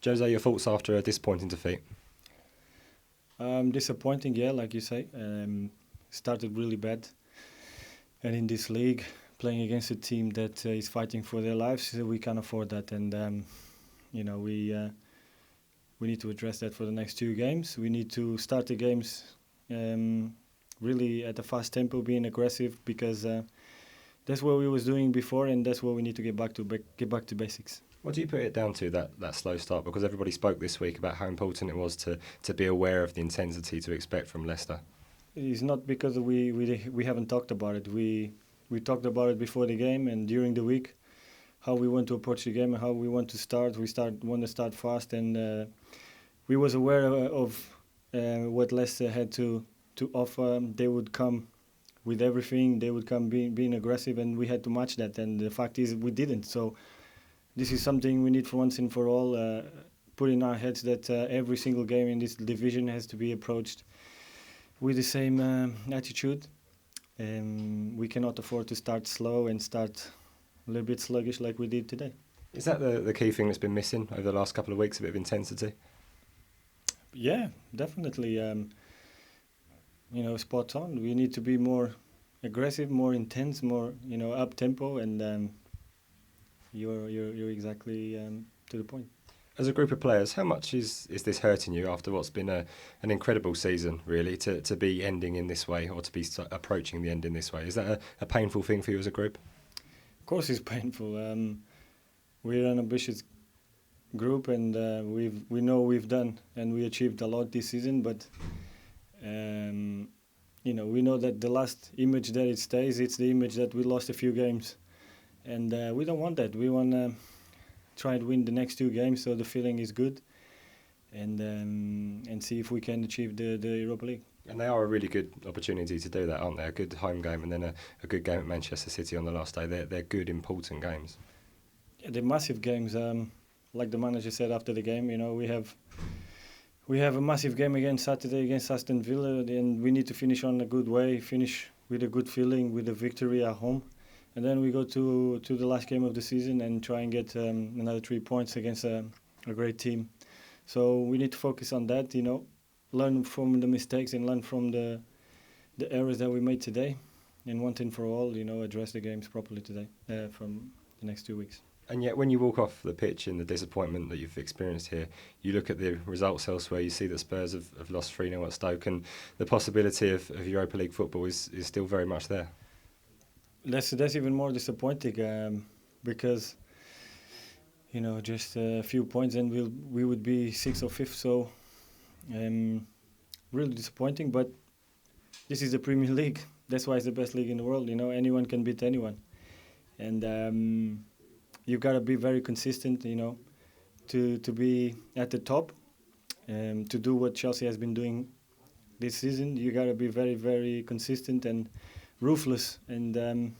Jose, your thoughts after a disappointing defeat? Disappointing, yeah, like you say. Started really bad. And in this league, playing against a team that is fighting for their lives, we can't afford that. And, we need to address that for the next 2 games. We need to start the games really at a fast tempo, being aggressive, because that's what we was doing before, and that's what we need to get back to basics. What do you put it down to, that slow start? Because everybody spoke this week about how important it was to be aware of the intensity to expect from Leicester. It's not because we haven't talked about it. We talked about it before the game and during the week, how we want to approach the game and how we want to start. Want to start fast, and we was aware of what Leicester had to offer. They would come with everything. They would come being aggressive, and we had to match that. And the fact is, we didn't. So this is something we need for once and for all. Put in our heads that every single game in this division has to be approached with the same attitude. We cannot afford to start slow and start a little bit sluggish like we did today. Is that the key thing that's been missing over the last couple of weeks, a bit of intensity? Yeah, definitely. Spot on. We need to be more aggressive, more intense, more up tempo, and you're exactly to the point. As a group of players, how much is this hurting you after what's been an incredible season, really, to be ending in this way or to be approaching the end in this way? Is that a painful thing for you as a group? Of course it's painful. We're an ambitious group, and we know we've done and we achieved a lot this season, but we know that the last image that it stays, it's the image that we lost a few games, and we don't want that. We want to try and win the next 2 games, so the feeling is good, and see if we can achieve the Europa League. And they are a really good opportunity to do that, aren't they? A good home game and then a good game at Manchester City on the last day. They're good, important games. Yeah, they're massive games. Like the manager said after the game, we have a massive game again Saturday against Aston Villa, and we need to finish on a good way, finish with a good feeling, with a victory at home. And then we go to the last game of the season and try and get another 3 points against a great team. So we need to focus on that, learn from the mistakes and learn from the errors that we made today. And once and for all, address the games properly today from the next 2 weeks. And yet when you walk off the pitch in the disappointment that you've experienced here, you look at the results elsewhere, you see that Spurs have lost 3-0 at Stoke, and the possibility of Europa League football is still very much there. That's even more disappointing because just a few points and we would be 6th or 5th. So really disappointing. But this is the Premier League. That's why it's the best league in the world. Anyone can beat anyone, and you've got to be very consistent. To be at the top, to do what Chelsea has been doing this season. You got to be very, very consistent and ruthless, and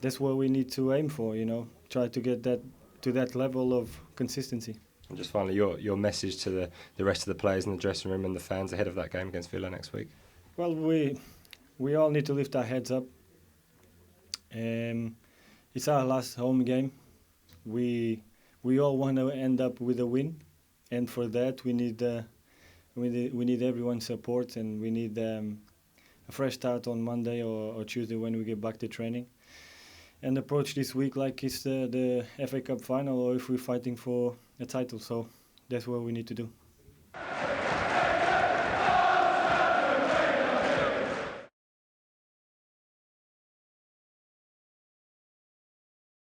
that's what we need to aim for. Try to get that to that level of consistency. And just finally, your message to the rest of the players in the dressing room and the fans ahead of that game against Villa next week. Well, we all need to lift our heads up. It's our last home game. We all want to end up with a win, and for that we need everyone's support, and we need a fresh start on Monday or Tuesday when we get back to training, and approach this week like it's the FA Cup final, or if we're fighting for a title. So that's what we need to do.